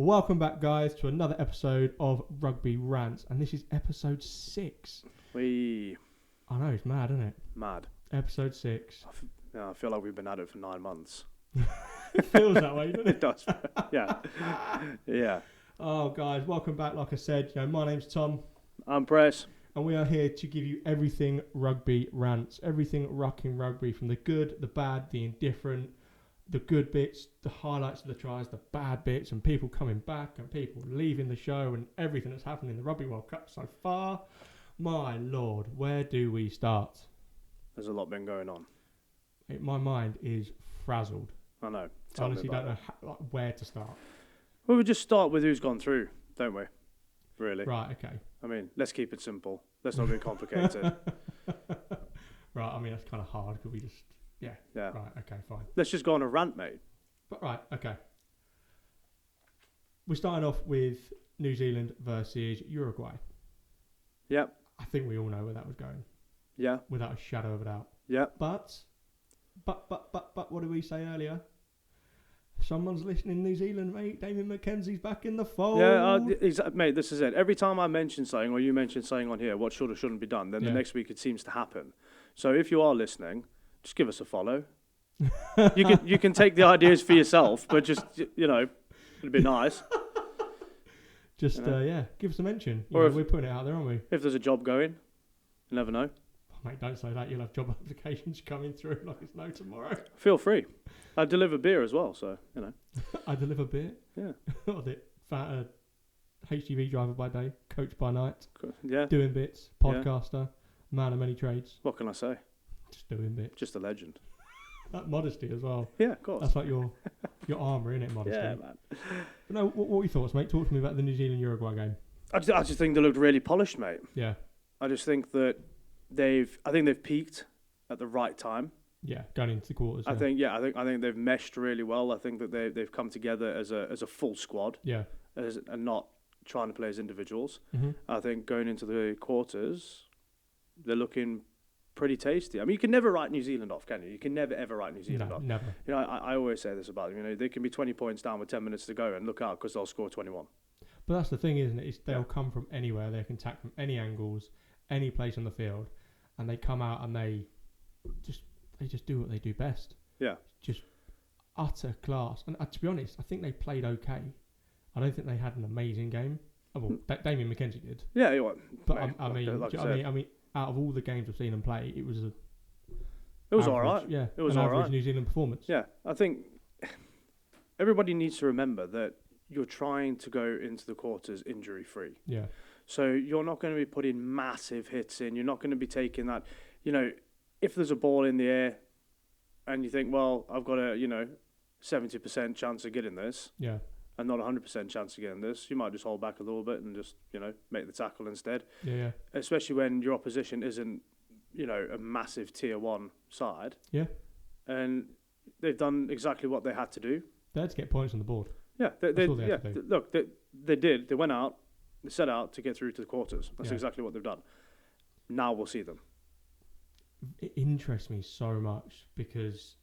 Welcome back, guys, to another episode of Rugby Rants, and this is episode 6. I know, it's mad, isn't it? Mad. Episode 6. I feel like we've been at it for 9 months. It feels that way, doesn't it? It does. Yeah. Yeah. Oh, guys, welcome back. Like I said, my name's Tom. I'm Press. And we are here to give you everything Rugby Rants, everything rucking rugby, from the good, the bad, the indifferent, the good bits, the highlights of the tries, the bad bits, and people coming back and people leaving the show and everything that's happened in the Rugby World Cup so far. My Lord, where do we start? There's a lot been going on. My mind is frazzled. I know. I honestly don't know where to start. Well, we just start with who's gone through, don't we? Really? Right, okay. I mean, let's keep it simple. Let's not get complicated. Right, I mean, that's kind of hard. Could we just... Yeah. Right, okay, fine. Let's just go on a rant, mate. But right, okay. We're starting off with New Zealand versus Uruguay. Yep. I think we all know where that was going. Yeah. Without a shadow of a doubt. Yep. But, what did we say earlier? Someone's listening in New Zealand, mate. Damien McKenzie's back in the fold. Yeah, mate, this is it. Every time I mention something or you mention something on here, what should or shouldn't be done, then the next week it seems to happen. So if you are listening, just give us a follow. You can take the ideas for yourself, but just, it'd be nice. Just, give us a mention. We're putting it out there, aren't we? If there's a job going, you never know. Oh, mate, don't say that. You'll have job applications coming through like it's no tomorrow. Feel free. I deliver beer as well, so, I deliver beer? Yeah. What is it? HGV driver by day, coach by night. Yeah. Doing bits, podcaster, man of many trades. What can I say? Just doing bits. Just a legend. That modesty as well. Yeah, of course. That's like your armour, innit, modesty? Yeah, man. But no, what were your thoughts, mate? Talk to me about the New Zealand-Uruguay game. I just think they looked really polished, mate. Yeah. I just think that they've peaked at the right time. Yeah, going into the quarters. I think they've meshed really well. I think that they've come together as a full squad. Yeah. And not trying to play as individuals. Mm-hmm. I think going into the quarters, they're looking pretty tasty. I mean, you can never write New Zealand off, can you? You can never ever write New Zealand off. Never. I always say this about them. They can be 20 points down with 10 minutes to go, and look out because they'll score 21. But that's the thing, isn't it? They'll come from anywhere. They can attack from any angles, any place on the field, and they come out and they just do what they do best. Yeah. Just utter class. And to be honest, I think they played okay. I don't think they had an amazing game. Oh, well, Damien McKenzie did. Yeah, you But I mean, out of all the games I've seen them play, it was all right. Yeah, it was an all average right. New Zealand performance. Yeah, I think everybody needs to remember that you're trying to go into the quarters injury free. Yeah. So you're not going to be putting massive hits in. You're not going to be taking that. If there's a ball in the air, and you think, well, I've got a 70% chance of getting this. Yeah. And not 100% chance of getting this, you might just hold back a little bit and just, make the tackle instead. Yeah. Especially when your opposition isn't, a massive tier 1 side. Yeah. And they've done exactly what they had to do. They had to get points on the board. Yeah. Look, they did. They went out. They set out to get through to the quarters. That's exactly what they've done. Now we'll see them. It interests me so much because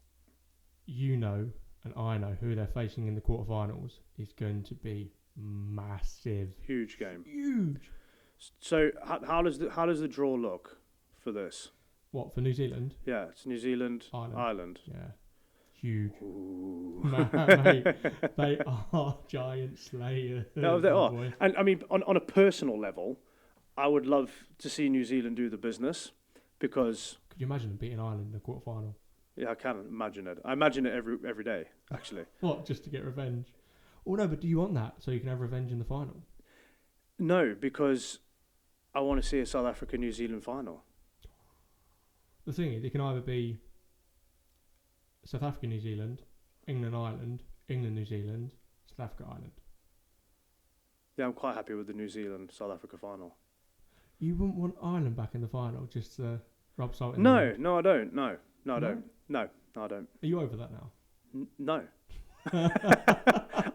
and I know who they're facing in the quarterfinals is going to be massive. Huge game. Huge. So how does the draw look for this? What, for New Zealand? Yeah, it's New Zealand, Ireland. Yeah. Huge. Ooh. Mate, they are giant slayers. No, they are. And I mean, on a personal level, I would love to see New Zealand do the business because... Could you imagine them beating Ireland in the quarterfinal? Yeah, I can imagine it. I imagine it every day, actually. What, just to get revenge? Oh, no, but do you want that so you can have revenge in the final? No, because I want to see a South Africa-New Zealand final. The thing is, it can either be South Africa-New Zealand, England-Ireland, England-New Zealand, South Africa-Ireland. Yeah, I'm quite happy with the New Zealand-South Africa final. You wouldn't want Ireland back in the final just to rub salt in No, I don't. No, I don't. No, I don't. Are you over that now? No.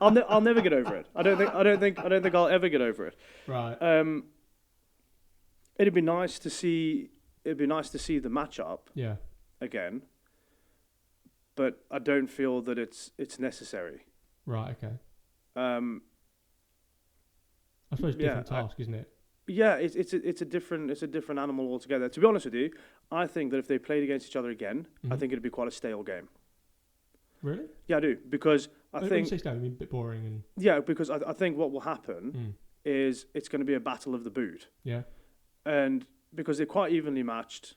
I'll never get over it. I don't think I'll ever get over it. Right. It'd be nice to see the matchup. Yeah. Again. But I don't feel that it's necessary. Right. Okay. I suppose different task, isn't it? Yeah, it's a different animal altogether. To be honest with you, I think that if they played against each other again, I think it'd be quite a stale game. Really? Yeah, I do, because I think... When you say stale, I mean a bit boring and... Yeah, because I think what will happen is it's going to be a battle of the boot. Yeah. And because they're quite evenly matched,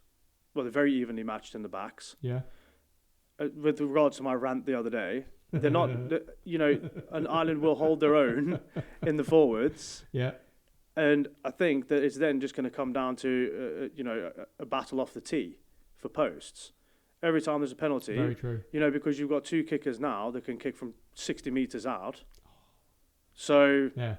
well, they're very evenly matched in the backs. Yeah. With regards to my rant the other day, they're not, an Ireland will hold their own in the forwards. Yeah. And I think that it's then just going to come down to, a battle off the tee for posts. Every time there's a penalty, very true. Because you've got two kickers now that can kick from 60 metres out. So yeah,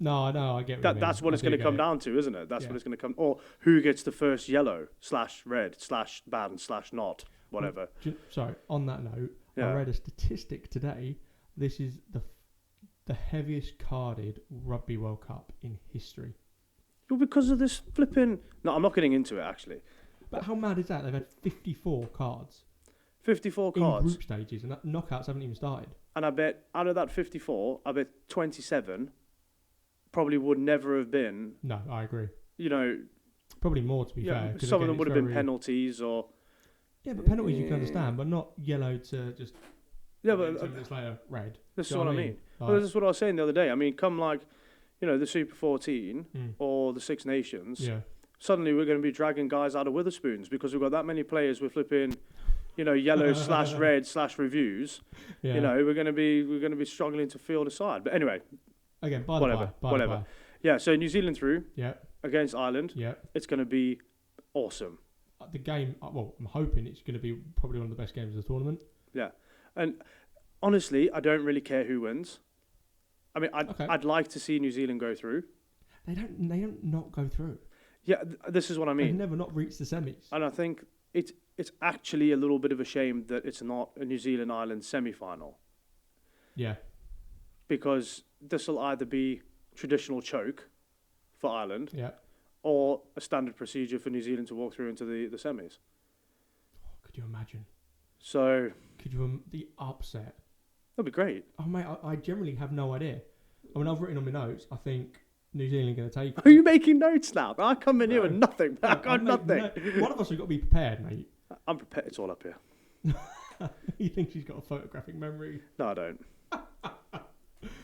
no, I get what that's what it's going to come down to, isn't it? That's what it's going to come. Or who gets the first yellow /red/ban/not, whatever. Sorry. On that note, I read a statistic today. This is the heaviest carded Rugby World Cup in history. Well, because of this flipping... No, I'm not getting into it, actually. But how mad is that? They've had 54 cards. 54 cards? In group stages, and knockouts haven't even started. And I bet, out of that 54, I bet 27 probably would never have been... No, I agree. Probably more, to be fair. Some of them would have been penalties or... Yeah, but penalties you can understand, but not yellow to just... Yeah, but... 10 minutes later, red. This is what I mean. Well, this is what I was saying the other day. I mean, come the Super 14 or the Six Nations, suddenly we're going to be dragging guys out of Witherspoons because we've got that many players with flipping, yellow /red/reviews. Yeah. We're going to be struggling to field a side. But anyway, again, whatever. Yeah. So New Zealand through. Yeah. Against Ireland. Yeah. It's going to be awesome. The game. Well, I'm hoping it's going to be probably one of the best games of the tournament. Yeah, and honestly, I don't really care who wins. I mean, I'd like to see New Zealand go through. They don't not go through. Yeah, this is what I mean. They've never not reached the semis. And I think it's actually a little bit of a shame that it's not a New Zealand-Ireland semi-final. Yeah. Because this will either be traditional choke for Ireland, or a standard procedure for New Zealand to walk through into the semis. Oh, could you imagine? So... Could you the upset? That'd be great. Oh, mate, I generally have no idea. I mean, I've written on my notes, I think New Zealand going to take it. Are you making notes now? I come in here with nothing. I've got nothing. One of us has got to be prepared, mate. I'm prepared. It's all up here. You think she's got a photographic memory? No, I don't.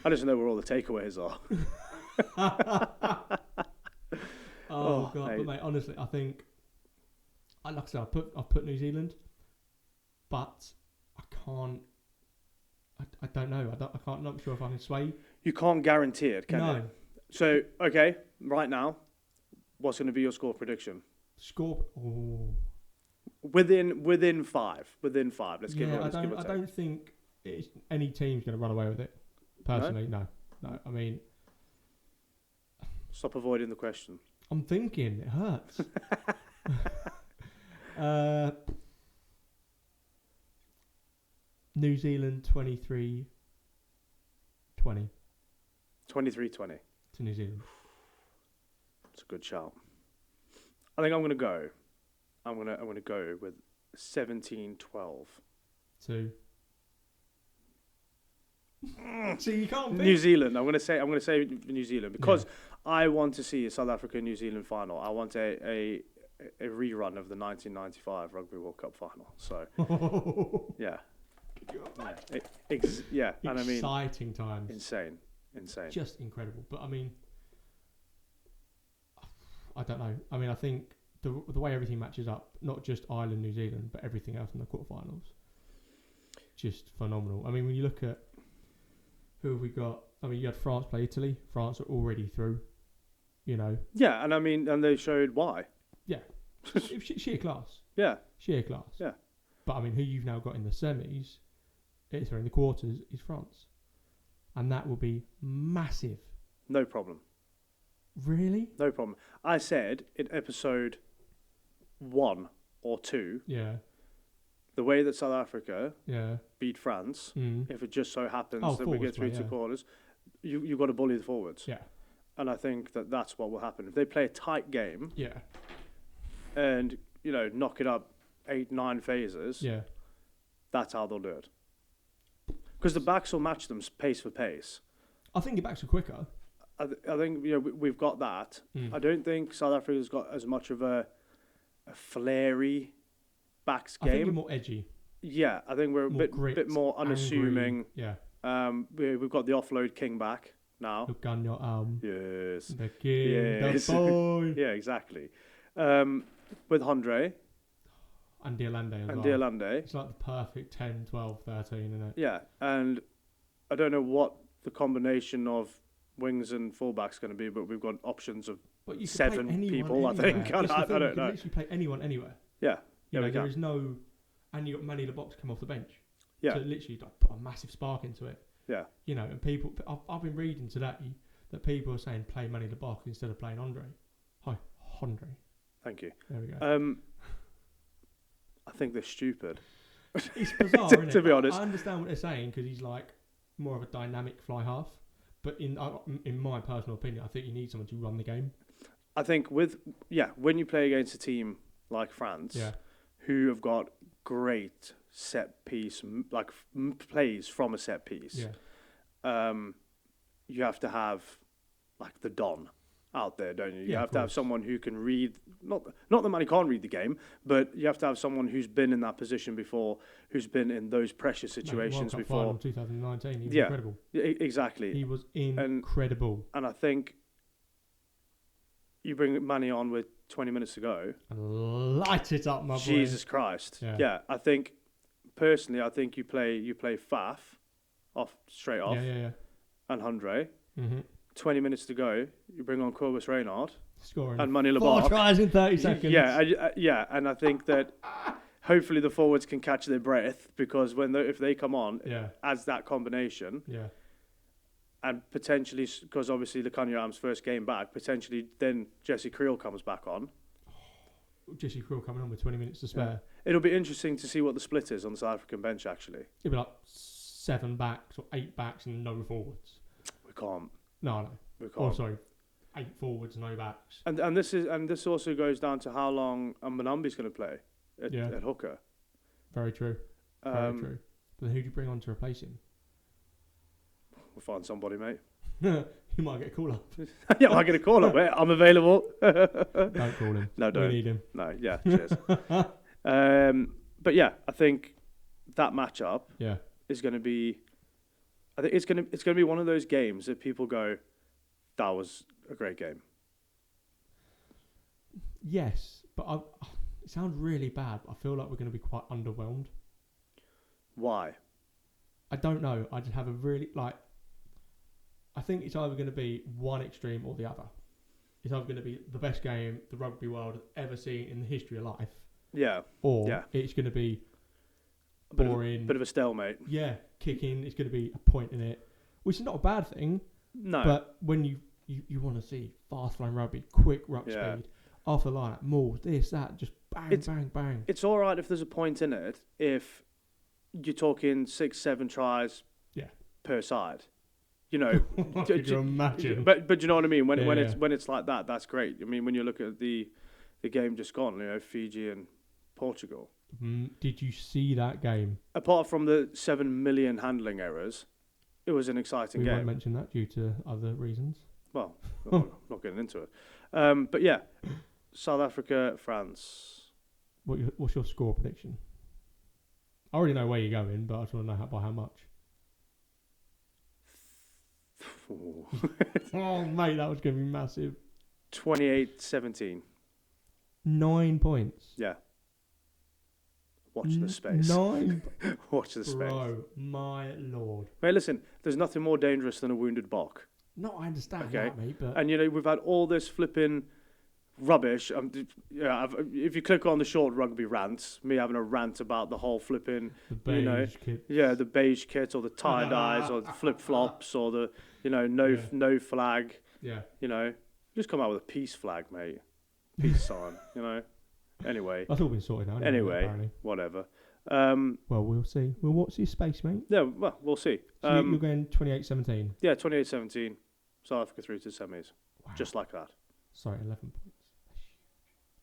I just know where all the takeaways are. God. But, mate, honestly, I think... Like I said, I've put New Zealand, but I can't... I don't know. I'm not sure if I can sway. You can't guarantee it, can you? So, okay, right now, what's going to be your score prediction? Oh. Within five. Let's give it. I don't think any team's going to run away with it. Personally, no. I mean, stop avoiding the question. I'm thinking it hurts. New Zealand 23-20. 23-20. To New Zealand. It's a good shout. I think I'm going to go. I'm going to go with 17-12. So you can't pick. New Zealand. I'm going to say New Zealand because I want to see a South Africa-New Zealand final. I want a rerun of the 1995 Rugby World Cup final. So yeah. And I mean, exciting times. Insane. Just incredible. But I mean, I don't know. I mean, I think the way everything matches up, not just Ireland, New Zealand, but everything else in the quarterfinals, just phenomenal. I mean, when you look at who have we got? I mean, you had France play Italy. France are already through. Yeah, and I mean, and they showed why. Yeah, sheer class. Yeah, sheer class. Yeah, but I mean, who you've now got in the semis, in the quarters, is France, and that will be massive. No problem. Really? No problem. I said in episode 1 or 2. Yeah. The way that South Africa beat France, if it just so happens that we get through to quarters, you've got to bully the forwards. Yeah. And I think that's what will happen. If they play a tight game and, knock it up 8-9 phases, that's how they'll do it. Because the backs will match them pace for pace. I think the backs are quicker. I think we've got that. I don't think South Africa's got as much of a flary backs game. I think we're more edgy. Yeah, I think we're a bit more unassuming. Angry. Yeah. We've got the offload king back now. Look on your arm. Yes. The king, yes. the boy. Yeah, exactly. With Andre. And Diolande as well. Diolande. It's like the perfect 10, 12, 13, isn't it? Yeah, and I don't know what the combination of wings and fullbacks going to be, but we've got options of 7 people, I think. I don't know. You can literally play anyone anywhere. Yeah. There is no... And you got Manny Lebox come off the bench. Yeah. So literally put a massive spark into it. Yeah. And people... I've been reading today that people are saying play Manny Lebox instead of playing Andre. Hi, Andre. Thank you. There we go. I think they're stupid. It's bizarre, isn't it? To be honest. I understand what they're saying because he's like more of a dynamic fly half. But in my personal opinion, I think you need someone to run the game. I think when you play against a team like France, who have got great set piece, like plays from a set piece, you have to have like the Don out there, don't you? You have to have someone who can read, not that man can't read the game, but you have to have someone who's been in that position before, who's been in those pressure situations before. Final 2019, he was incredible. Exactly. He was incredible. And I think you bring Manny on with 20 minutes to go. And light it up, my boy. Jesus Christ. Yeah. I think, personally, you play Faf straight off. Yeah. And Andre. Mm-hmm. 20 minutes to go, you bring on Corbus Reynard. Scoring. And Manny Lebox. 4 tries in 30 seconds. Yeah, and I think that hopefully the forwards can catch their breath because if they come on as that combination, and potentially, because obviously Lekanyaam's first game back, potentially then Jesse Creel comes back on. Jesse Creel coming on with 20 minutes to spare. It'll be interesting to see what the split is on the South African bench, actually. It'll be like 7 backs or 8 backs and no forwards. We can't. No. We can't. Oh, sorry. 8 forwards, no backs. And this also goes down to how long Mbanambi's going to play at hooker. Very true. Very true. But who do you bring on to replace him? We'll find somebody, mate. You might get a call up. Yeah, I might get a call up, mate. I'm available. Don't call him. No, don't. We need him. No, yeah, cheers. But yeah, I think that matchup is going to be... I think it's going to be one of those games that people go, that was a great game. Yes, but it sounds really bad. I feel like we're going to be quite underwhelmed. Why? I don't know. I just have a really I think it's either going to be one extreme or the other. It's either going to be the best game the rugby world has ever seen in the history of life. Yeah. Or it's going to be boring. Bit of a stalemate. Yeah, kicking. It's going to be a point in it, which is not a bad thing. No. But when you want to see fast-flowing rugby, quick ruck speed, off the line, mauls, this, that, just bang, bang. It's all right if there's a point in it if you're talking 6-7 tries per side. You know, could you imagine? But you know what I mean. When it's like that, that's great. I mean, when you look at the game just gone, Fiji and Portugal. Did you see that game? Apart from the 7 million handling errors, it was an exciting game. We won't mention that due to other reasons. Well, I'm not getting into it. But yeah, South Africa, France. What's your score prediction? I already know where you're going, but I just want to know by how much. Oh, mate, that was going to be massive. 28-17. 9 points. Yeah. Watch the space. 9? Watch the space. Bro, my lord. Mate, listen, there's nothing more dangerous than a wounded bok. No, I understand that, mate. But... And, we've had all this flipping rubbish. If you click on the short Rugby Rants, me having a rant about the whole flipping... The beige kit. Yeah, the beige kit or the tie-dyes or the flip-flops or the, no flag. Yeah. Just come out with a peace flag, mate. Peace sign, Anyway. That's all been sorted out. Anyway, whatever. Well, we'll see. We'll watch this space, mate. Yeah, well, we'll see. So you're going 28-17? Yeah, 28-17. South Africa through to the semis. Wow. Just like that. Sorry, 11 points.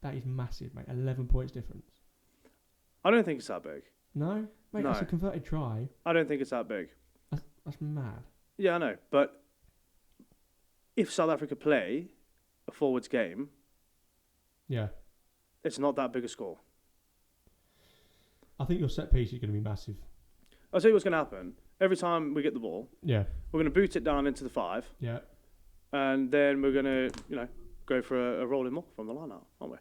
That is massive, mate. 11 points difference. I don't think it's that big. No? Mate, no. That's a converted try. I don't think it's that big. That's mad. Yeah, I know. But if South Africa play a forwards game, Yeah. it's not that big a score. I think your set piece is going to be massive. I'll tell you what's going to happen. Every time we get the ball, Yeah. we're going to boot it down into the 5, Yeah. and then we're going to, go for a rolling more from the line out, aren't we?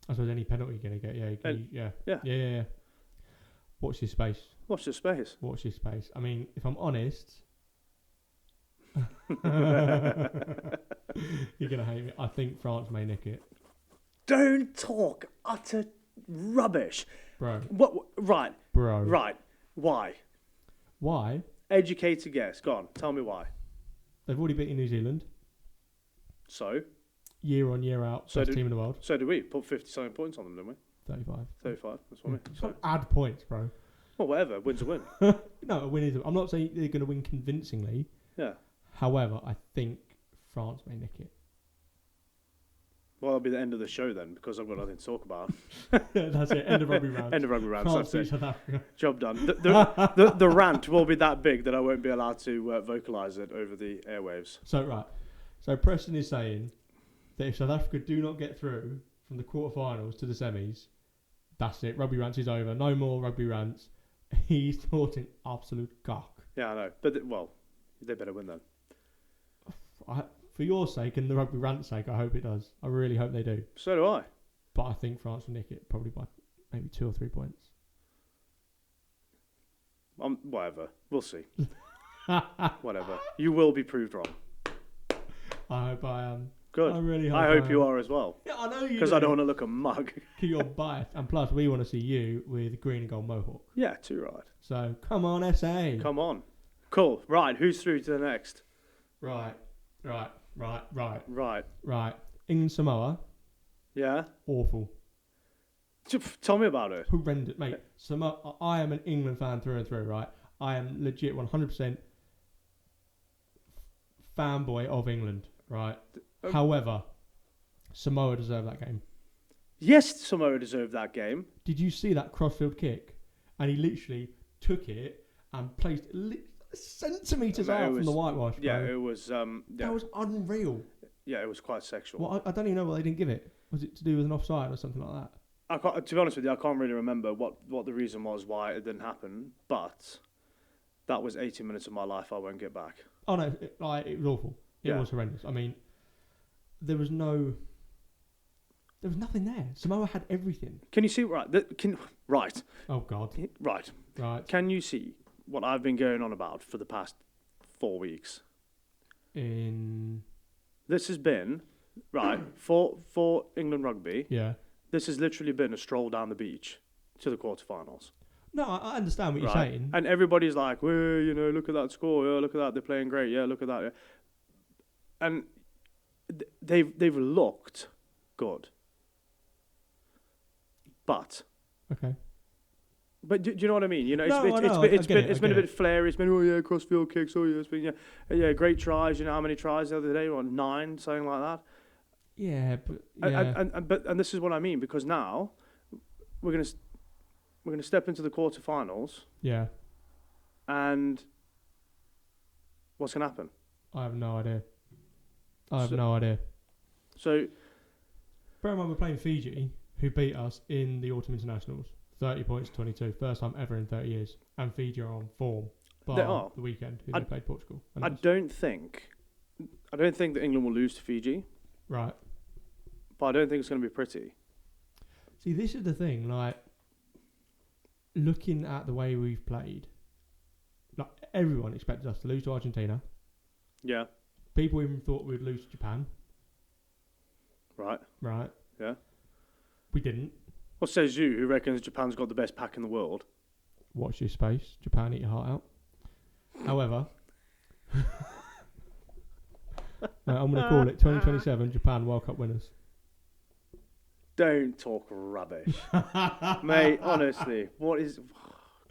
I suppose any penalty you're going to get, yeah. Yeah. Yeah. Watch this space. Watch the space. Watch this space. I mean, if I'm honest, you're going to hate me. I think France may nick it. Don't talk utter rubbish. Bro. What? Right. Bro. Right. Why? Why? Educated guess. Go on. Tell me why. They've already beaten New Zealand. So? Year on, year out. Best team in the world. So did we. Put 50-something points on them, didn't we? 35. 35. That's what I mean. So add points, bro. Well, whatever. Win's a win. No, a win is. I'm not saying they're going to win convincingly. Yeah. However, I think France may nick it. Well, that'll be the end of the show then, because I've got nothing to talk about. That's it. End of Rugby Rants. End of Rugby Rants. France That's beat it. South Africa. Job done. The rant will be that big that I won't be allowed to vocalise it over the airwaves. So Preston is saying that if South Africa do not get through from the quarterfinals to the semis, that's it. Rugby Rants is over. No more Rugby Rants. He's talking absolute cock. Yeah, I know. But, they better win then. For your sake and the Rugby Rant's sake, I hope it does. I really hope they do. So do I. But I think France will nick it probably by maybe 2 or 3 points. Whatever. We'll see. Whatever. You will be proved wrong. I hope I am. Good. I really hope I hope you are as well. Yeah, I know you do. Because I don't want to look a mug. You're biased. And plus, we want to see you with green and gold mohawk. Yeah, too right. So, come on, SA. Come on. Cool. Right, who's through to the next? Right. England, Samoa. Yeah? Awful. Tell me about it. Horrendous. Mate, Samoa, I am an England fan through and through, right? I am legit 100% fanboy of England, right? However, Samoa deserved that game. Yes, Samoa deserved that game. Did you see that crossfield kick? And he literally took it and placed centimetres out from the whitewash. Bro. Yeah, it was... That was unreal. Yeah, it was quite sexual. Well, I don't even know why they didn't give it. Was it to do with an offside or something like that? To be honest with you, I can't really remember what the reason was why it didn't happen, but that was 80 minutes of my life I won't get back. Oh, no, it was awful. It was horrendous. I mean, there was nothing there. Samoa had everything. Can you see, right. Oh, God. Right. Can you see what I've been going on about for the past 4 weeks? This has been, for England rugby, yeah. This has literally been a stroll down the beach to the quarterfinals. No, I understand what you're saying. And everybody's like, well, look at that score. Yeah, look at that. They're playing great. Yeah, look at that. Yeah. And they've looked good. But... Okay. But do you know what I mean? It's been a bit flary. It's been crossfield kicks. It's been great tries. You know how many tries the other day? 9, something like that. Yeah, but and this is what I mean, because now we're gonna step into the quarterfinals. Yeah. And what's gonna happen? I have no idea. So, bear in mind we're playing Fiji, who beat us in the autumn internationals. 30 points to 22. First time ever in 30 years. And Fiji are on form by the weekend, who they played Portugal. I don't think that England will lose to Fiji. Right. But I don't think it's going to be pretty. See, this is the thing, looking at the way we've played, everyone expected us to lose to Argentina. Yeah. People even thought we'd lose to Japan. Right. Yeah. We didn't. What says you, who reckons Japan's got the best pack in the world? Watch your space. Japan, eat your heart out. However, I'm going to call it 2027 Japan World Cup winners. Don't talk rubbish. Mate, honestly, what is...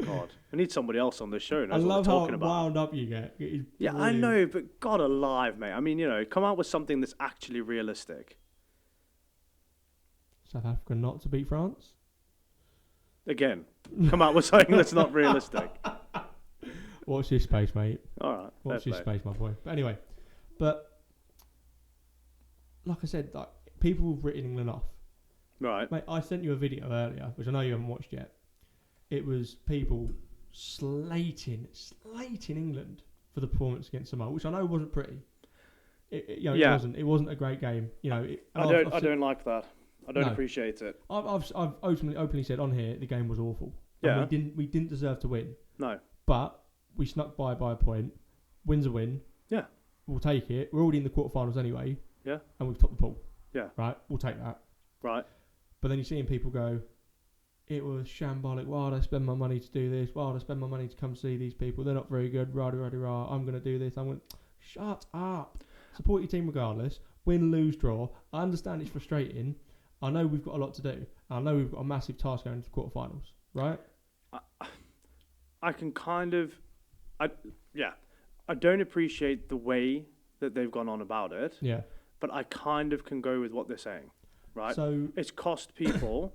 God, we need somebody else on this show. I love how wound up you get. Yeah, I know, but God alive, mate. I mean, come out with something that's actually realistic. South Africa not to beat France? Again, come out with something that's not realistic. Watch this space, mate. All right. Watch this space, my boy. But anyway, like I said, like people have written England off. Right. Mate, I sent you a video earlier, which I know you haven't watched yet. It was people slating England for the performance against Samoa, which I know wasn't pretty. It wasn't a great game. I don't like that. I don't appreciate it. I've openly said on here the game was awful. Yeah. And we didn't deserve to win. No. But we snuck by a point. Win's a win. Yeah. We'll take it. We're already in the quarterfinals anyway. Yeah. And we've topped the pool. Yeah. Right. We'll take that. Right. But then you're seeing people go, it was shambolic. Why would I spend my money to do this? Why would I spend my money to come see these people? They're not very good. Rah. I'm going to do this. Shut up. Support your team regardless. Win, lose, draw. I understand it's frustrating. I know we've got a lot to do. I know we've got a massive task going into the quarterfinals. Right? I can kind of... I don't appreciate the way that they've gone on about it. Yeah. But I kind of can go with what they're saying. Right? So it's cost people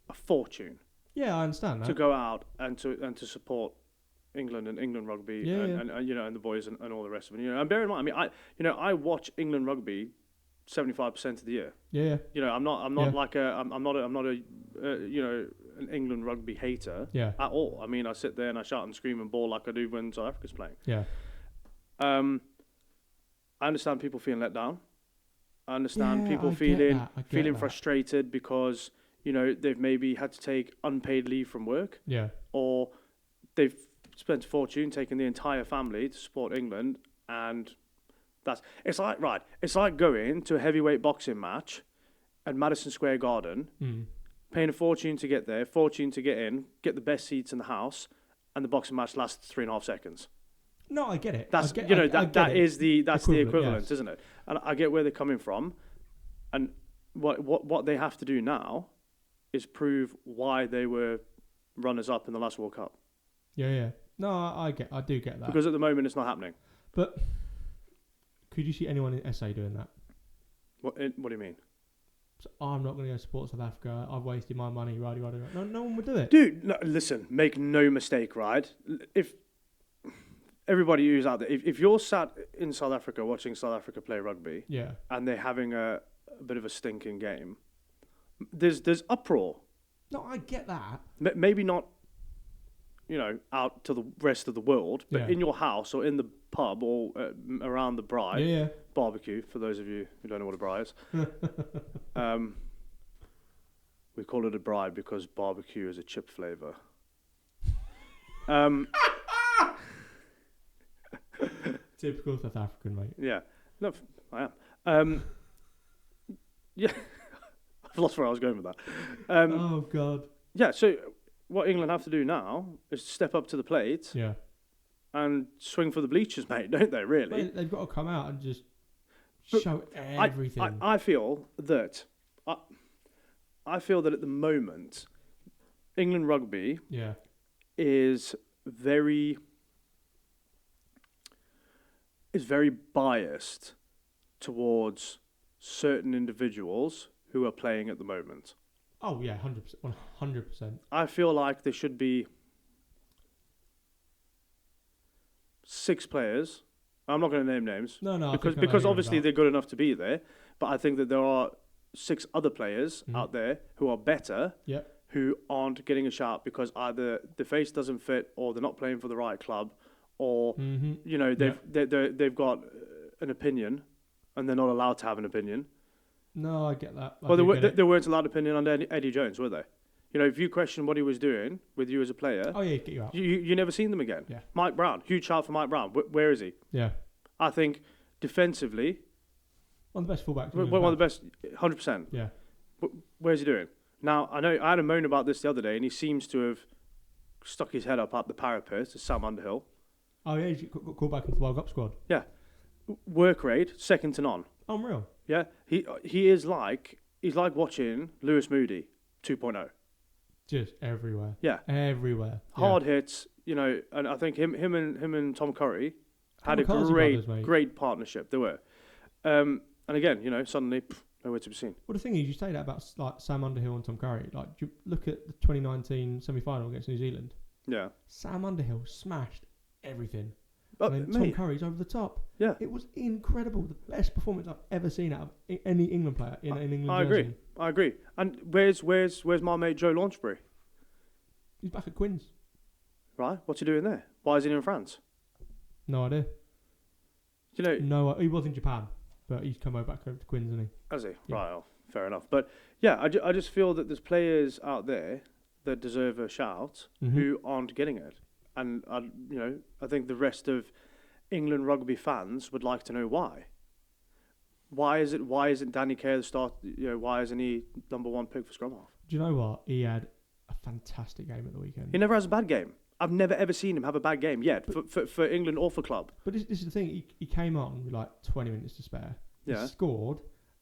a fortune. Yeah, I understand that. To go out and to support England and England rugby and the boys and all the rest of it. And bear in mind, I watch England rugby 75% of the year. Yeah. I'm not an England rugby hater at all. I mean, I sit there and I shout and scream and bawl like I do when South Africa's playing. Yeah. I understand people feeling let down. I understand people feeling frustrated because they've maybe had to take unpaid leave from work. Yeah. Or they've spent a fortune taking the entire family to support England, and it's like going to a heavyweight boxing match at Madison Square Garden, paying a fortune to get there, fortune to get in, get the best seats in the house, and the boxing match lasts 3.5 seconds. No, I get it. That's the equivalent, yes. Isn't it? And I get where they're coming from, and what they have to do now is prove why they were runners up in the last World Cup. Yeah. No, I do get that. Because at the moment it's not happening. But could you see anyone in SA doing that? What do you mean? So I'm not going to go support South Africa. I've wasted my money. Right. No one would do it. Dude, no, listen. Make no mistake, right? If everybody who's out there, if you're sat in South Africa watching South Africa play rugby, and they're having a bit of a stinking game, there's uproar. No, I get that. Maybe not, out to the rest of the world, but in your house or in the pub or around the braai barbecue. For those of you who don't know what a braai is, we call it a braai because barbecue is a chip flavour. Typical South African, mate. Yeah. No, I am. Yeah. I've lost where I was going with that. Oh, God. Yeah, so what England have to do now is step up to the plate and swing for the bleachers, mate, don't they, really? They've got to come out and just show everything. I feel that at the moment, England rugby is very biased towards certain individuals who are playing at the moment. Oh yeah, 100%. I feel like there should be 6 players. I'm not going to name names. No. Because obviously they're good enough to be there. But I think that there are 6 other players out there who are better, who aren't getting a shot because either the face doesn't fit, or they're not playing for the right club, or they've got an opinion, and they're not allowed to have an opinion. No, I get that. Well, they weren't allowed opinion on Eddie Jones, were they? If you question what he was doing with you as a player, get you out. You never seen them again. Yeah. Mike Brown, huge shout for Mike Brown. Where is he? Yeah. I think defensively, one of the best fullbacks. One of the best, 100%. Yeah. Where's he doing? Now, I know I had a moan about this the other day, and he seems to have stuck his head up the parapet to Sam Underhill. Oh yeah, he got called back into the World Cup squad. Yeah. Work rate, second to none. Unreal. Yeah, he's like watching Lewis Moody 2.0. Just everywhere. Yeah, everywhere. Hard hits, and I think him and Tom Curry had a great partnership. They were, and again, suddenly nowhere to be seen. Well, the thing is, you say that about like Sam Underhill and Tom Curry. Like, you look at the 2019 semi-final against New Zealand. Yeah, Sam Underhill smashed everything. And then Tom Curry's over the top. Yeah. It was incredible. The best performance I've ever seen out of any England player in an England jersey. I agree. And where's my mate Joe Launchbury? He's back at Quins. Right. What's he doing there? Why is he in France? No idea. You know. No, he was in Japan, but he's come back over to Quins, hasn't he? Has he? Yeah. Right. Oh, fair enough. But yeah, I just feel that there's players out there that deserve a shout who aren't getting it, and I think the rest of England rugby fans would like to know why. Why isn't Danny Kerr the start? Why isn't he number one pick for scrum half? Do you know what? He had a fantastic game at the weekend. He never has a bad game. I've never ever seen him have a bad game yet for England or for club. But this is the thing. He came on with like 20 minutes to spare. Yeah. He scored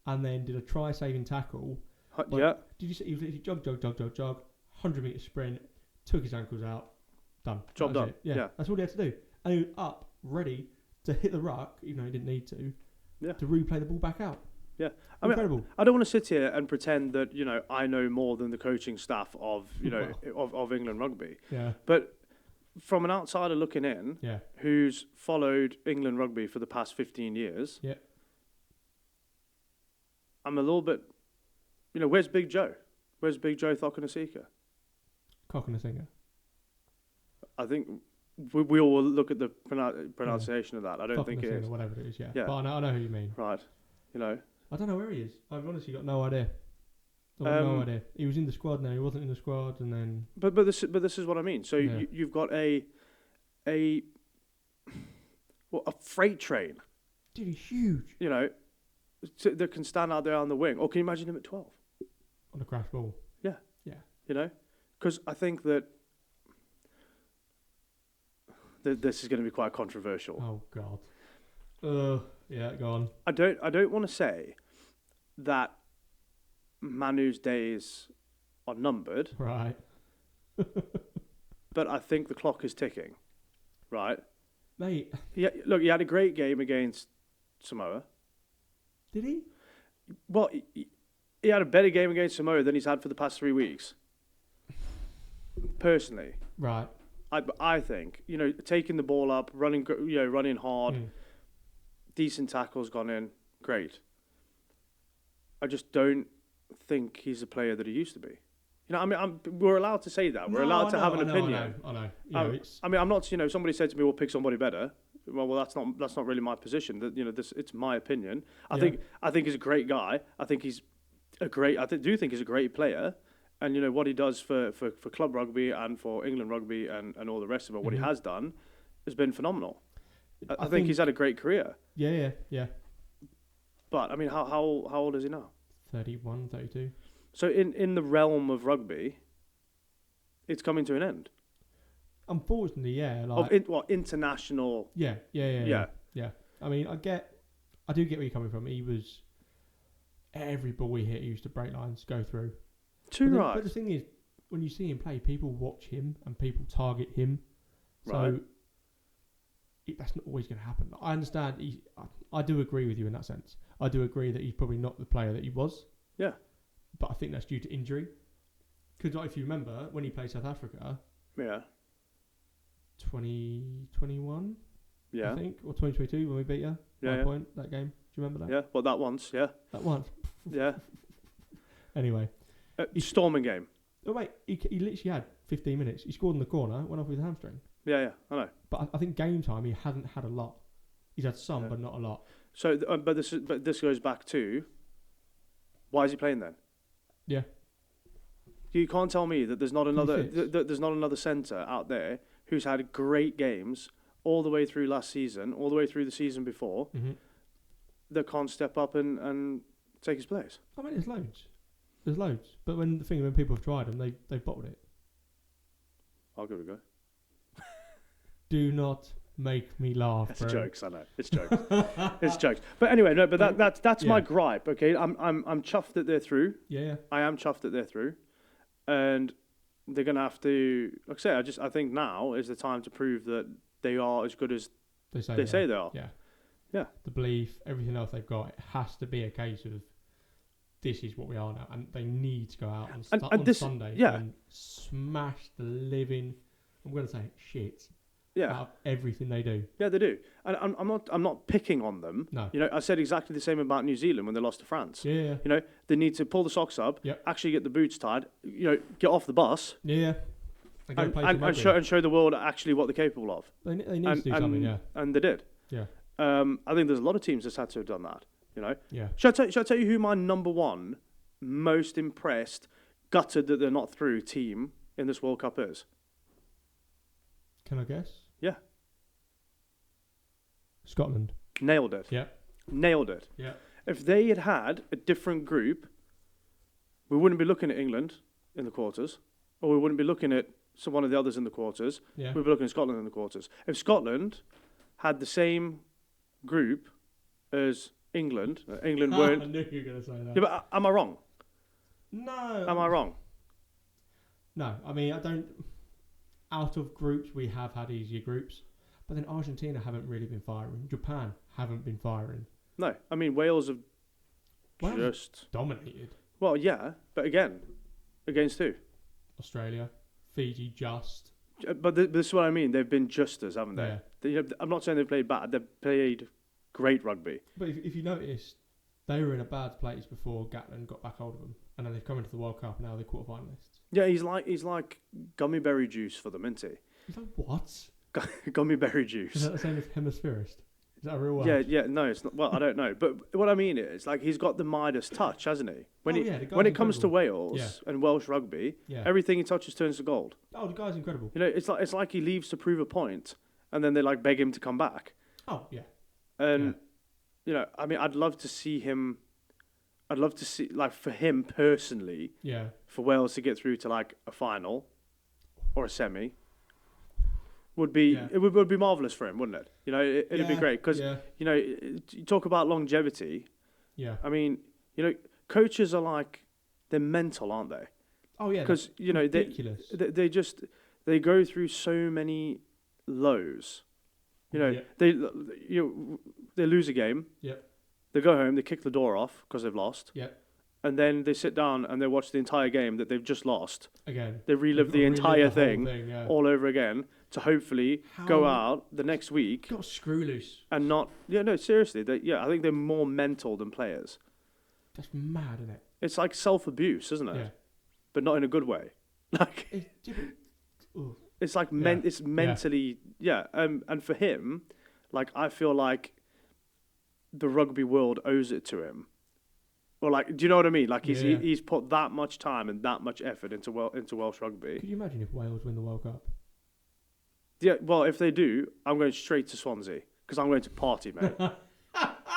and then did a try-saving tackle. Yeah. Did you see? He was literally jog, 100-metre sprint, took his ankles out, done. Job done. Yeah, that's all he had to do. And he was up, ready to hit the ruck, even though he didn't need to. Yeah. To replay the ball back out. Yeah. Incredible. I don't want to sit here and pretend that I know more than the coaching staff of of England rugby. Yeah. But from an outsider looking in, who's followed England rugby for the past 15 years, I'm a little bit, where's Big Joe? Where's Big Joe Thokanasika? Cock-and-a-singer. I think we all will look at the pronunciation of that. I don't think it is. Or whatever it is, yeah. But I know who you mean. Right. I don't know where he is. I've honestly got no idea. I've got no idea. He was in the squad now. He wasn't in the squad, and then. But this is what I mean. So you've got a freight train. Dude, he's huge. That can stand out there on the wing. Or can you imagine him at 12? On a crash ball. Yeah. Yeah. Because I think that this is going to be quite controversial. Oh God. Yeah, go on. I don't want to say that Manu's days are numbered. Right. But I think the clock is ticking. Right. Mate. Look, he had a great game against Samoa. Did he? Well, he had a better game against Samoa than he's had for the past 3 weeks. Personally. Right. I think, taking the ball up, running hard, decent tackles gone in, great. I just don't think he's a player that he used to be. We're allowed to say that. We're allowed to have an opinion. I know. I'm not. Somebody said to me, "We'll pick somebody better." Well, that's not really my position. That it's my opinion. I think he's a great guy. I think he's a great. I do think he's a great player. And what he does for club rugby and for England rugby and all the rest of it, what he has done, has been phenomenal. I think he's had a great career. Yeah. But how old is he now? 31, 32. So in the realm of rugby, it's coming to an end. Unfortunately, yeah. International. Yeah. I do get where you're coming from. He was every ball he hit, he used to break lines, go through. But the thing is, when you see him play, people watch him and people target him. So that's not always going to happen. I understand. I do agree with you in that sense. I do agree that he's probably not the player that he was. Yeah. But I think that's due to injury. Because if you remember, when he played South Africa. Yeah. 2021. Yeah. I think, or 2022 when we beat you. Yeah. Point that game. Do you remember that? Yeah. Well, that once. Yeah. That once. Yeah. Anyway. Storming game. Oh wait, he literally had 15 minutes. He scored in the corner, went off with a hamstring. Yeah, I know. But I think game time he hasn't had a lot. He's had some, but not a lot. So, but this goes back to why is he playing then? Yeah. You can't tell me that there's not another centre out there who's had great games all the way through last season, all the way through the season before, that can't step up and take his place. I mean, there's loads. But when people have tried them, they've bottled it. I'll give it a go. Do not make me laugh. It's jokes, I know. It's jokes. It's jokes. But anyway, no. But that's my gripe. Okay, I'm chuffed that they're through. Yeah. I am chuffed that they're through, and they're gonna have to. Like I say, I think now is the time to prove that they are as good as they say they are. Yeah. Yeah. The belief, everything else they've got, it has to be a case of this is what we are now, and they need to go out on Sunday and smash the living. I'm going to say shit Yeah. out of everything they do. Yeah, they do. And I'm not picking on them. No. You know, I said exactly the same about New Zealand when they lost to France. Yeah. You know, they need to pull the socks up, Yep. actually get the boots tied, you know, get off the bus, Yeah. and show the world actually what they're capable of. They need to do something, yeah. And they did. Yeah. I think there's a lot of teams that's had to have done that, you know. Yeah. Should I tell you who my number one most impressed, gutted that they're not through team in this World Cup is? Can I guess? Yeah. Scotland. Nailed it. Yeah. Nailed it. Yeah. If they had had a different group, we wouldn't be looking at England in the quarters, or we wouldn't be looking at one of the others in the quarters. Yeah. We'd be looking at Scotland in the quarters. If Scotland had the same group as England, England I weren't. knew you were going to say that. Yeah, but am I wrong? No. Am I wrong? No. I mean, I don't. Out of groups, we have had easier groups. But then Argentina haven't really been firing. Japan haven't been firing. No. I mean, Wales have just dominated. Well, yeah, but again, against who? Australia, Fiji, just. But this is what I mean. They've been justers, haven't they? Yeah. I'm not saying they've played bad. They've played great rugby. But if you notice, they were in a bad place before Gatland got back hold of them, and then they've come into the World Cup and now they're quarterfinalists. Yeah, he's like gummy berry juice for them, isn't he? He's like, what? Gummy berry juice. Is that the same as hemispherist? Is that a real word? Yeah, no, it's not. Well, I don't know, but what I mean is, like, he's got the Midas touch, hasn't he? When it comes to Wales and Welsh rugby, everything he touches turns to gold. Oh, the guy's incredible. You know, it's like he leaves to prove a point, and then they like beg him to come back. Oh yeah. And you know, I mean, I'd love to see him. I'd love to see, like, for him personally, for Wales to get through to like a final or a semi. Would be it would be marvelous for him, wouldn't it? You know, it'd be great because you know, you talk about longevity. Yeah. I mean, you know, coaches are like, they're mental, aren't they? Oh yeah. Because you know they just go through so many lows. You know, they lose a game. Yep. They go home, they kick the door off because they've lost. Yep. And then they sit down and they watch the entire game that they've just lost. Again. They relive the entire thing all over again to hopefully go out the next week. Got screw loose. And not... Yeah, no, seriously. I think they're more mental than players. That's mad, isn't it? It's like self-abuse, isn't it? Yeah. But not in a good way. Like... It's like... It's mentally... Yeah. And for him, like, I feel like the rugby world owes it to him. Or like, do you know what I mean? Like he's put that much time and that much effort into Welsh rugby. Could you imagine if Wales win the World Cup? Yeah, well, if they do, I'm going straight to Swansea because I'm going to party, mate.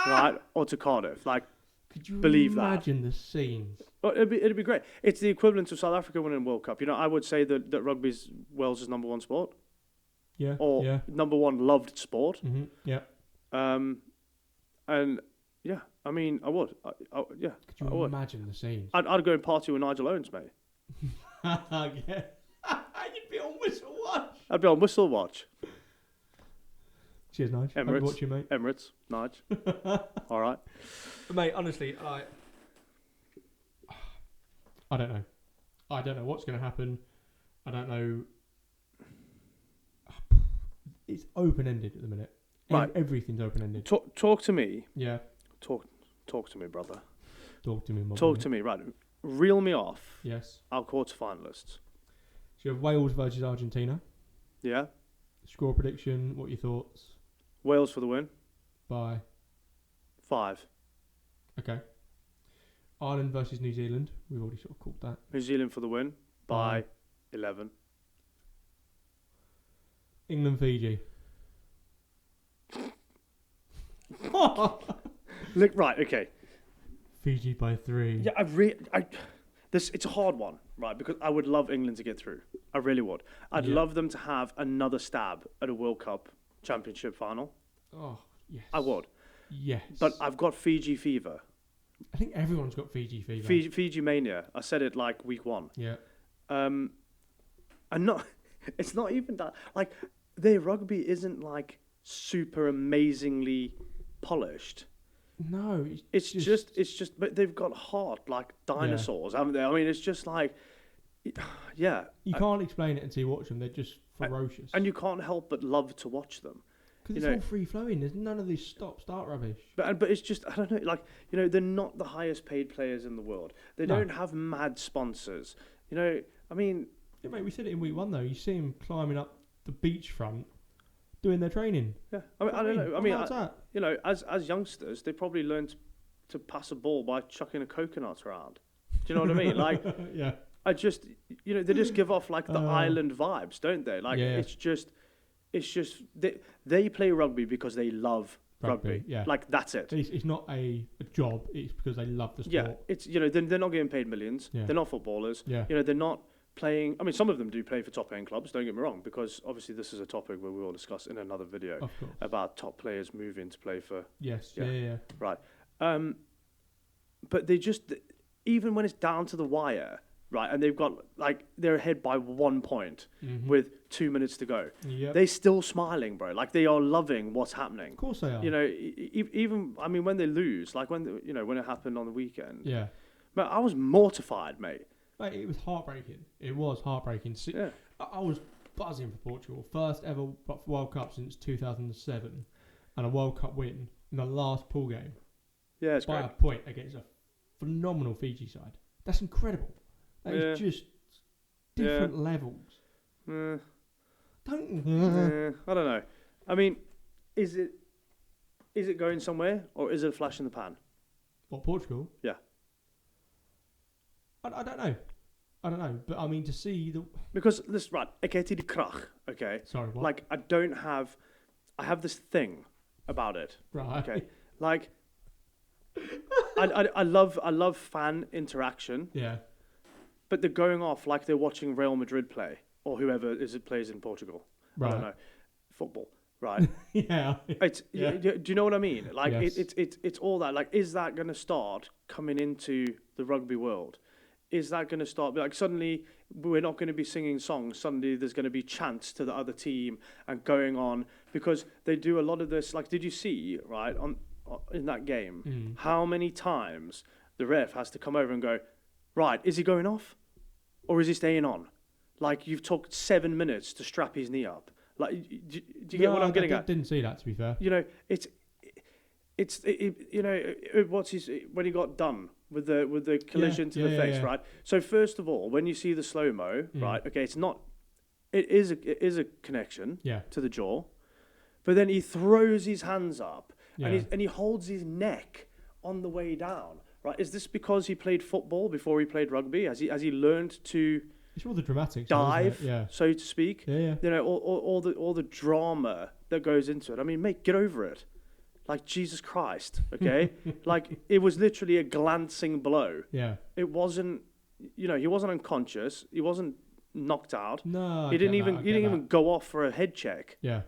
Right, or to Cardiff. Like, could you believe imagine the scenes? Well, it'd be great. It's the equivalent of South Africa winning World Cup. You know, I would say that rugby's Wales' number one sport. Yeah. Or number one loved sport. Mm-hmm. Yeah. And yeah, I mean, I would. Yeah. Could you imagine the scenes? I'd go and party with Nigel Owens, mate. Yeah. You'd be on Whistle Watch. I'd be on Whistle Watch. Cheers, Nige. Emirates. Watch you, mate. Emirates, Nige. All right. But mate, honestly, I don't know. I don't know what's going to happen. I don't know. It's open-ended at the minute. Right. Everything's open-ended. Talk to me. Yeah. Talk to me, brother. Talk to me, mate. Talk to me, right. Reel me off. Yes. Our quarterfinalists. So you have Wales versus Argentina. Yeah. Score prediction, what are your thoughts? Wales for the win. By? 5. Okay. Ireland versus New Zealand. We've already sort of called that. New Zealand for the win. By 11. England, Fiji. Look, right, okay. Fiji by 3. Yeah, it's a hard one, right? Because I would love England to get through. I really would. I'd love them to have another stab at a World Cup championship final. Oh, yes. I would. Yes. But I've got Fiji fever. I think everyone's got Fiji fever. Fiji mania. I said it like week 1. Yeah. And it's not even that. Like, their rugby isn't like super amazingly polished. No, it's just. But they've got heart like dinosaurs, haven't they? I mean, it's just like, yeah. You can't explain it until you watch them. They're just ferocious. And you can't help but love to watch them. Because it's all free flowing. There's none of this stop-start rubbish. But it's just, I don't know, like, they're not the highest paid players in the world. They don't have mad sponsors. I mean... Yeah, mate, we said it in week 1, though. You see them climbing up the beachfront, doing their training. Yeah, I don't know. I mean, as youngsters, they probably learned to pass a ball by chucking a coconut around. Do you know what I mean? Like, yeah. I just, they just give off, like, the island vibes, don't they? Like, it's just... They play rugby because they love rugby. Yeah. Like, that's it. It's not a job. It's because they love the sport. Yeah. It's, they're not getting paid millions. Yeah. They're not footballers. Yeah. They're not playing. I mean, some of them do play for top end clubs. Don't get me wrong, because obviously this is a topic where we will discuss in another video about top players moving to play for. Yes. Yeah. Right. But they just, even when it's down to the wire, right, and they've got, like, they're ahead by 1 point with 2 minutes to go. Yep. They're still smiling, bro. Like, they are loving what's happening. Of course they are. Even, I mean, when they lose, like when it happened on the weekend. Yeah. But I was mortified, mate. Mate, it was heartbreaking. It was heartbreaking. Yeah. I was buzzing for Portugal. First ever World Cup since 2007, and a World Cup win in the last pool game. Yeah, it's by great. A point against a phenomenal Fiji side. That's incredible. That is just different levels. I don't know. I mean, is it going somewhere, or is it a flash in the pan? What, Portugal? Yeah. I don't know. But I mean, to see the... Because, this, right, okay? Sorry, what? Like, I have this thing about it. Right. Okay? Like, I love fan interaction. Yeah. But they're going off like they're watching Real Madrid play, or whoever plays in Portugal. Right. I don't know. Football. Right. Yeah. Do you know what I mean? Like, yes. it's all that. Like, is that going to start coming into the rugby world? Is that going to start, like, suddenly we're not going to be singing songs, suddenly there's going to be chants to the other team and going on, because they do a lot of this. Like, did you see, right, in that game, how many times the ref has to come over and go, right, is he going off or is he staying on? Like, you've took 7 minutes to strap his knee up. Like, do you get what I'm getting at? I didn't see that, to be fair. When he got done with the collision to the face, right? So first of all, when you see the slow-mo, right, okay, it is a connection to the jaw, but then he throws his hands up and he holds his neck on the way down, right? Is this because he played football before he played rugby? Has he learned to... It's all the dramatics, dive, yeah, so to speak. Yeah. All the drama that goes into it. I mean, mate, get over it. Like, Jesus Christ, okay? Like, it was literally a glancing blow. Yeah. It wasn't, he wasn't unconscious. He wasn't knocked out. No, he didn't even go off for a head check. Yeah.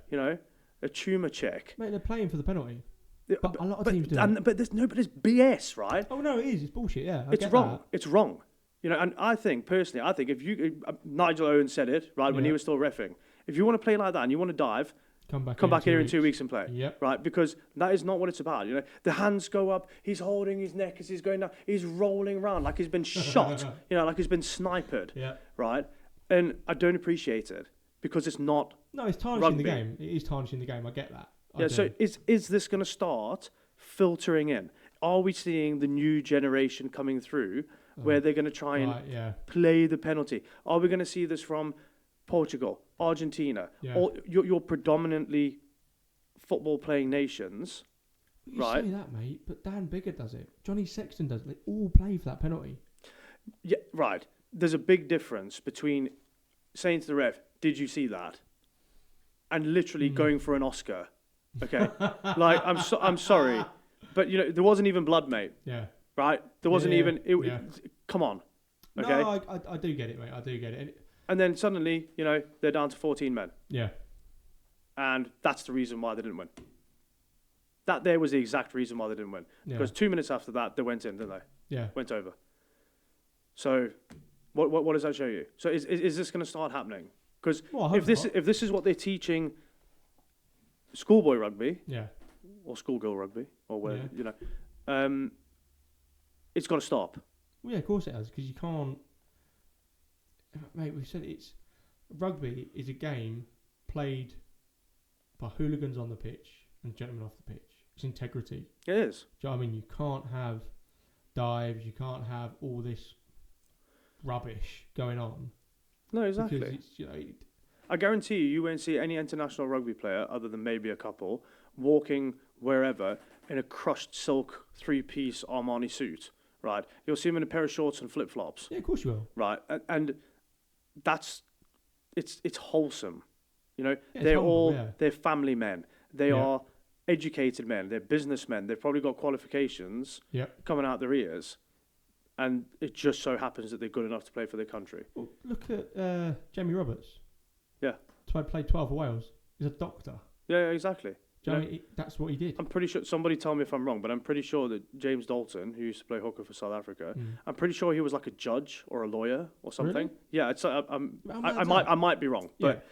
A tumour check. Mate, they're playing for the penalty. Yeah, but a lot of teams do. But there's BS, right? Oh no, it is. It's bullshit. Yeah, it's wrong. It's wrong. And I think personally, if you Nigel Owen said it right when he was still reffing. If you want to play like that and you want to dive, come back here in 2 weeks and play. Yep. Right, because that is not what it's about. The hands go up. He's holding his neck as he's going down. He's rolling around like he's been shot. Like he's been sniped. Yeah. Right, and I don't appreciate it because it's not. No, it's tarnishing rugby. the game. It is tarnishing the game. I get that. So is this going to start filtering in? Are we seeing the new generation coming through where they're going to try and play the penalty? Are we going to see this from Portugal, Argentina, or your predominantly football-playing nations? You right? say that, mate, but Dan Bigger does it. Johnny Sexton does it. They all play for that penalty. Yeah, right. There's a big difference between saying to the ref, "Did you see that?" and literally going for an Oscar. Okay, like I'm sorry, but there wasn't even blood, mate. Yeah. Right? There wasn't even. Come on. Okay. No, I do get it, mate. I do get it. And then suddenly, they're down to 14 men. Yeah. And that's the reason why they didn't win. That there was the exact reason why they didn't win. Yeah. Because 2 minutes after that, they went in, didn't they? Yeah. Went over. So, what does that show you? So, is this going to start happening? Because if this is what they're teaching schoolboy rugby, or schoolgirl rugby, or where it's got to stop. Well, yeah, of course it has, because you can't. Mate, we said it's Rugby is a game played by hooligans on the pitch and gentlemen off the pitch. It's integrity. It is. Do you know what I mean? You can't have dives. You can't have all this rubbish going on. No, exactly. Because it's, I guarantee you won't see any international rugby player, other than maybe a couple, walking wherever in a crushed silk 3-piece Armani suit, right? You'll see him in a pair of shorts and flip-flops. Yeah, of course you will. Right, and that's, it's wholesome. You know, Yeah, they're family men. They are educated men. They're businessmen. They've probably got qualifications coming out their ears. And it just so happens that they're good enough to play for their country. Well, look at Jamie Roberts. Yeah. So I played 12 for Wales. He's a doctor. Yeah, exactly. Do you know, that's what he did. I'm pretty sure, somebody tell me if I'm wrong, but I'm pretty sure that James Dalton, who used to play hooker for South Africa, I'm pretty sure he was like a judge or a lawyer or something. Really? Yeah, it's I might be wrong, but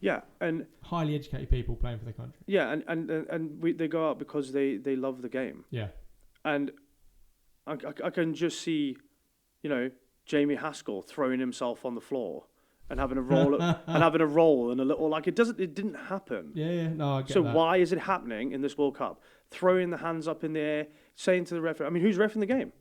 yeah, and highly educated people playing for the country. Yeah, and they go out because they love the game. Yeah, and I can just see, you know, Jamie Haskell throwing himself on the floor and having a roll and a little, like, it didn't happen. Yeah, no, I get so that. Why is it happening in this World Cup? Throwing the hands up in the air, saying to the referee, I mean, who's reffing the game?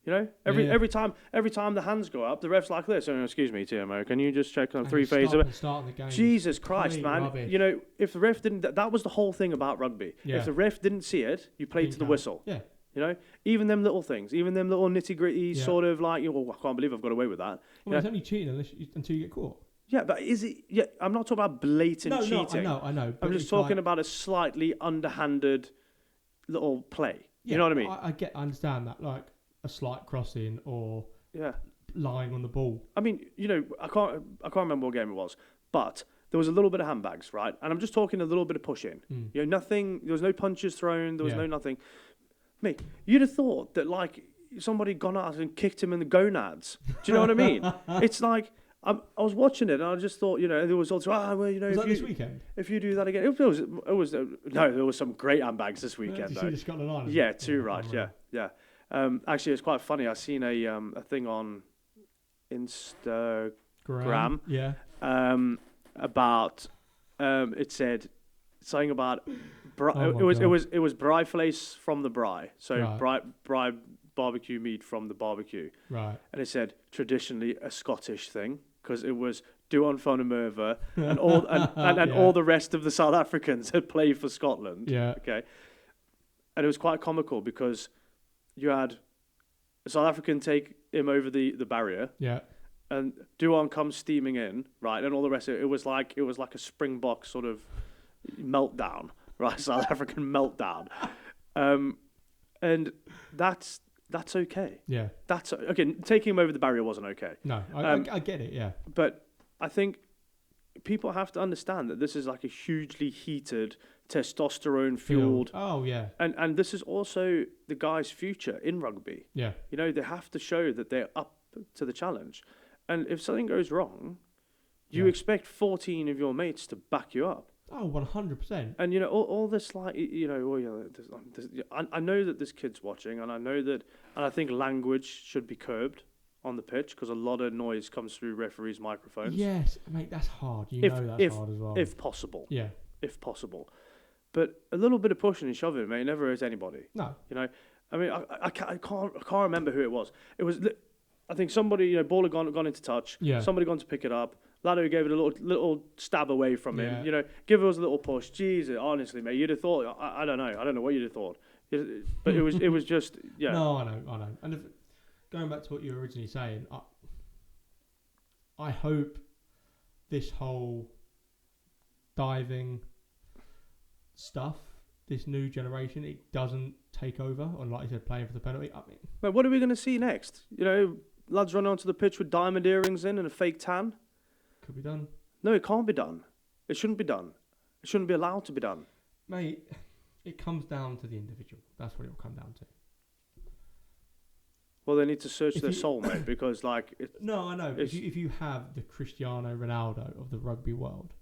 You know, every time the hands go up, the ref's like this. Oh, excuse me, TMO, can you just check on 3 phases? Start the game. Jesus Christ, man! Rubbish. You know, if the ref didn't, that was the whole thing about rugby. Yeah. If the ref didn't see it, you played to the whistle. Yeah. You know, even them little things, even them little nitty gritty sort of like, I can't believe I've got away with that. Well, it's only cheating until you get caught. Yeah, but is it? Yeah, I'm not talking about blatant cheating. No, I know. I'm just talking about a slightly underhanded little play. Yeah, you know what I mean? I understand that, like a slight crossing or lying on the ball. I mean, you know, I can't remember what game it was, but there was a little bit of handbags, right? And I'm just talking a little bit of pushing. You know, nothing. There was no punches thrown. There was no nothing. Mate, you'd have thought that like somebody gone out and kicked him in the gonads. Do you know what I mean? It's like. I was watching it and I just thought, you know, there was also, well, you know, was that this weekend? If you do that again, there was some great handbags this weekend. Did you see the Scotland Island? Yeah, too right. Yeah. Actually, it's quite funny. I seen a thing on Instagram. Yeah. About it said something about it was brie fleece from the brie. So brie barbecue meat from the barbecue. Right. And it said traditionally a Scottish thing. Because it was Duan Fonamurva and all all the rest of the South Africans had played for Scotland. Yeah. Okay. And it was quite comical because you had a South African take him over the barrier. Yeah. And Duan comes steaming in, right, and all the rest of it. It was like a Springbok sort of meltdown, right? South African meltdown. And that's okay. Yeah. That's okay. Taking him over the barrier wasn't okay. No, I get it. Yeah. But I think people have to understand that this is like a hugely heated, testosterone-fueled. Oh yeah. And this is also the guy's future in rugby. Yeah. You know, they have to show that they're up to the challenge. And if something goes wrong, you expect 14 of your mates to back you up. Oh, 100%. And, you know, all this, like, you know, I know that there's kids watching, and and I think language should be curbed on the pitch because a lot of noise comes through referees' microphones. Yes, mate, that's hard. That's hard as well. If possible. Yeah. If possible. But a little bit of pushing and shoving, mate, never hurts anybody. No. You know, I mean, I can't remember who it was. It was, I think somebody, you know, ball had gone into touch. Yeah. Somebody gone to pick it up. Lado gave it a little stab away from him. You know, give us a little push. Jesus, honestly, mate, you'd have thought. I don't know what you'd have thought. But it was just No, I know. And going back to what you were originally saying, I hope this whole diving stuff, this new generation, it doesn't take over on, like you said, playing for the penalty. I mean, but what are we going to see next? You know, lads running onto the pitch with diamond earrings in and a fake tan. Could be done. No, it can't be done. It shouldn't be done. It shouldn't be allowed to be done. Mate, it comes down to the individual. That's what it will come down to. Well, they need to search their soul, mate, because, like... No, I know. If you have the Cristiano Ronaldo of the rugby world,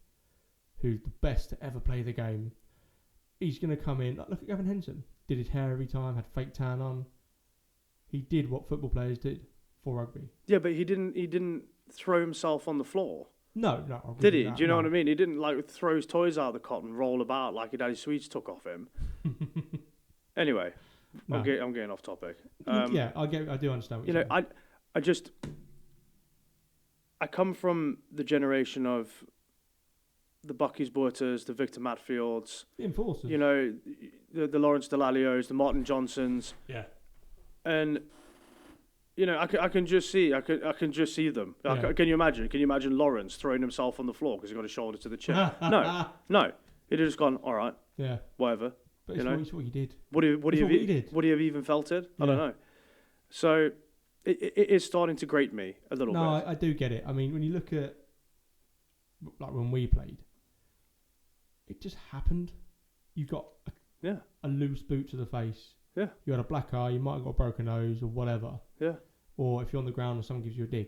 who's the best to ever play the game, he's going to come in... Look at Gavin Henson. Did his hair every time, had fake tan on. He did what football players did for rugby. Yeah, but he didn't throw himself on the floor. No, I'll Did give he? you that, Do you know no. what I mean? He didn't like throw his toys out of the cot and roll about like he'd had his sweets took off him. Anyway, No. I'm getting off topic. Yeah, I do understand what You you're know, saying. I come from the generation of the Bucky's Butters, the Victor Matfields, The enforcers. you know, the Lawrence Delalios, the Martin Johnsons, Yeah. and you know, I can just see them. Yeah. Can you imagine? Can you imagine Lawrence throwing himself on the floor because he got his shoulder to the chin? No. He'd have just gone, all right, Yeah. whatever. But it's what you did. Would he have even felt it? I don't Yeah. know. So it is starting to grate me a little bit. No, I do get it. I mean, when you look at like when we played, it just happened. You got a loose boot to the face. Yeah. You had a black eye. You might have got a broken nose or whatever. Yeah. Or if you're on the ground and someone gives you a dig.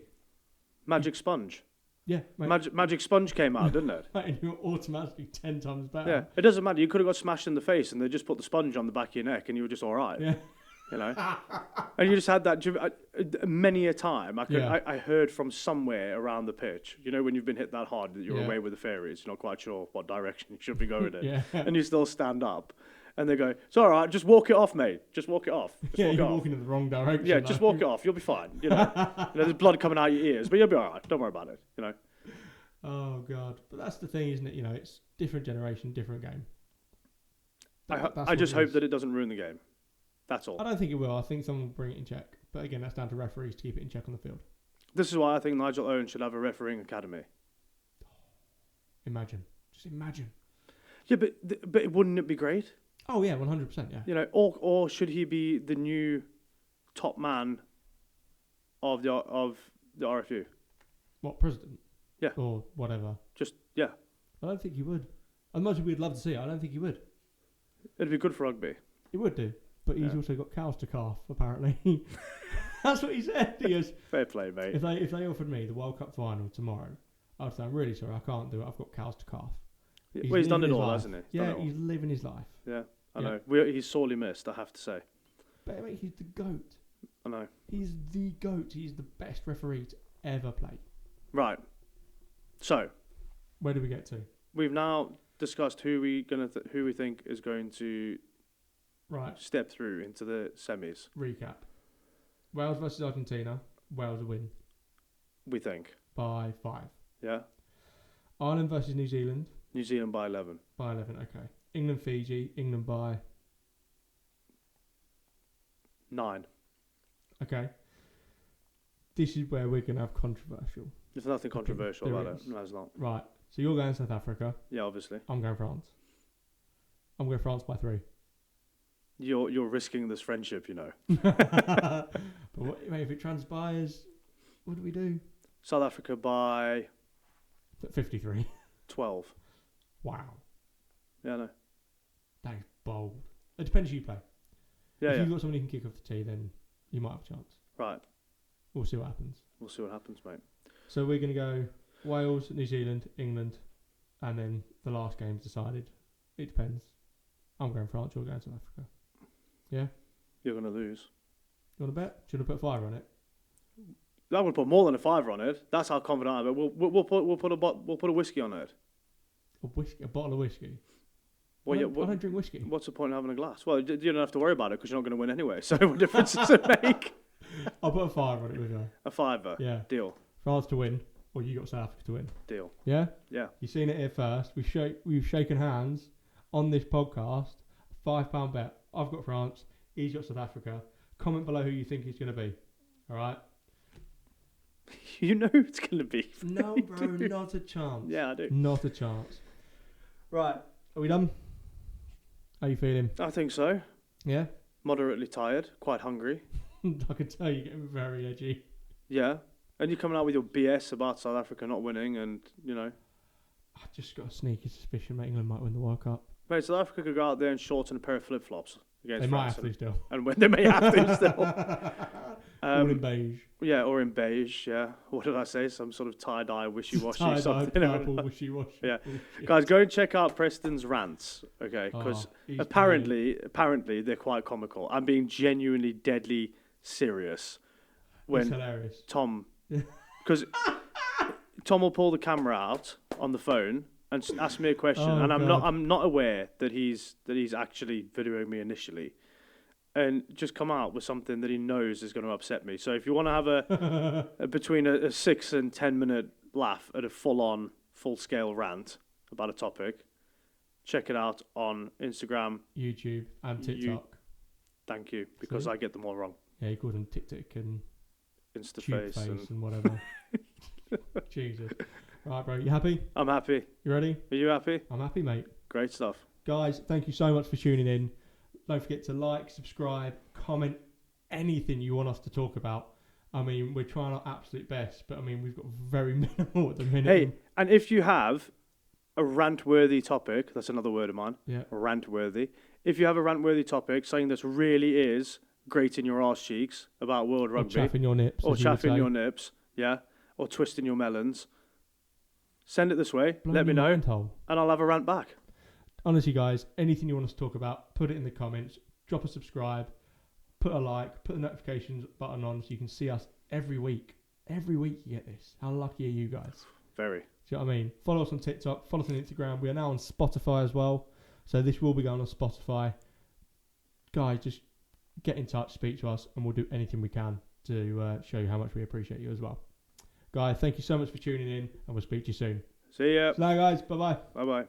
Magic sponge. Yeah. Mate. Magic sponge came out, didn't it? And you're automatically 10 times better. Yeah. It doesn't matter. You could have got smashed in the face and they just put the sponge on the back of your neck and you were just all right. Yeah. You know? And you just had that many a time. I heard from somewhere around the pitch. You know when you've been hit that hard that you're away with the fairies, you're not quite sure what direction you should be going in. Yeah. And you still stand up. And they go, it's all right, just walk it off, mate. Just walk it off. You're walking in the wrong direction. Yeah, just walk it off. You'll be fine. You know, there's blood coming out your ears, but you'll be all right. Don't worry about it. You know. Oh God, but that's the thing, isn't it? You know, it's different generation, different game. I just hope that it doesn't ruin the game. That's all. I don't think it will. I think someone will bring it in check. But again, that's down to referees to keep it in check on the field. This is why I think Nigel Owen should have a refereeing academy. Imagine. Just imagine. Yeah, but wouldn't it be great? Oh yeah, 100%. Yeah. You know, or should he be the new top man of the RFU? What, president? Yeah. Or whatever. Just I don't think he would. As much as we'd love to see it, I don't think he would. It'd be good for rugby. He would do. But he's also got cows to calf, apparently. That's what he said. He goes, fair play, mate. If they offered me the World Cup final tomorrow, I'd say, I'm really sorry, I can't do it. I've got cows to calf. Well, he's done it all, hasn't he? Yeah, he's living his life. Yeah, I know. He's sorely missed, I have to say. But mate, he's the GOAT. I know. He's the GOAT. He's the best referee to ever play. Right. So, where do we get to? We've now discussed who we think is going to step through into the semis. Recap. Wales versus Argentina. Wales win. We think. By 5. Yeah. Ireland versus New Zealand. New Zealand by 11. By 11, okay. England, Fiji. England by 9. Okay. This is where we're going to have controversial. There's nothing controversial about it. No, it's not. Right. So you're going South Africa. Yeah, obviously. I'm going France. I'm going France by 3. You're risking this friendship, you know. But mate, if it transpires, what do we do? South Africa by 53. 12. Wow. Yeah, I know. That is bold. It depends who you play. Yeah, if you've got somebody who can kick off the tee, then you might have a chance. Right. We'll see what happens. We'll see what happens, mate. So we're going to go Wales, New Zealand, England, and then the last game's decided. It depends. I'm going France, you're going South Africa. Yeah? You're going to lose. You want to bet? Should I put 5 on it? I would put more than a 5 on it. That's how confident I am. We'll put a whiskey on it. A bottle of whiskey? Well, I don't drink whiskey. What's the point of having a glass? Well, you don't have to worry about it because you're not going to win anyway. So what difference does it make? I'll put a 5 on it with you. A 5er? Yeah. Deal. France to win, or you got South Africa to win. Deal. Yeah? Yeah. You've seen it here first. We've shaken hands on this podcast. £5 bet. I've got France. He's got South Africa. Comment below who you think it's going to be. All right? You know who it's going to be. No, bro, not a chance. Yeah, I do. Not a chance. Right. Are we done? How are you feeling? I think so. Yeah? Moderately tired. Quite hungry. I can tell you're getting very edgy. Yeah. And you're coming out with your BS about South Africa not winning and, you know. I just got a sneaky suspicion that England might win the World Cup. Mate, South Africa could go out there in shorts and a pair of flip-flops against France. They might have to still. And when they may have to still. Or in beige. Yeah, or in beige, yeah. What did I say? Some sort of tie-dye, wishy-washy tie-dye, something. purple, wishy-washy. Yeah. Guys, go and check out Preston's rants, okay? Because apparently they're quite comical. I'm being genuinely deadly serious. It's hilarious. Tom... Because Tom will pull the camera out on the phone and ask me a question, and I'm not aware that he's actually videoing me initially, and just come out with something that he knows is going to upset me. So if you want to have a between a 6 and 10 minute laugh at a full scale rant about a topic, check it out on Instagram, YouTube, and TikTok. Thank you, because I get them all wrong. Yeah, you call them TikTok and Instaface and whatever. Jesus. Right, bro. You happy? I'm happy. You ready? Are you happy? I'm happy, mate. Great stuff. Guys, thank you so much for tuning in. Don't forget to like, subscribe, comment anything you want us to talk about. I mean, we're trying our absolute best, but I mean, we've got very minimal at the minute. Hey, and if you have a rant-worthy topic, that's another word of mine. Yeah. Rant-worthy. If you have a rant-worthy topic, something that really is grating your arse cheeks about World Rugby. Or chaffing your nips. Or chaffing your nips, yeah. Or twisting your melons. Send it this way. Let me know. And I'll have a rant back. Honestly, guys, anything you want us to talk about, put it in the comments. Drop a subscribe. Put a like. Put the notifications button on so you can see us every week. Every week you get this. How lucky are you guys? Very. Do you know what I mean? Follow us on TikTok. Follow us on Instagram. We are now on Spotify as well. So this will be going on Spotify. Guys, just get in touch, speak to us, and we'll do anything we can to show you how much we appreciate you as well. Guys, thank you so much for tuning in, and we'll speak to you soon. See ya. So now, guys, bye-bye. Bye-bye.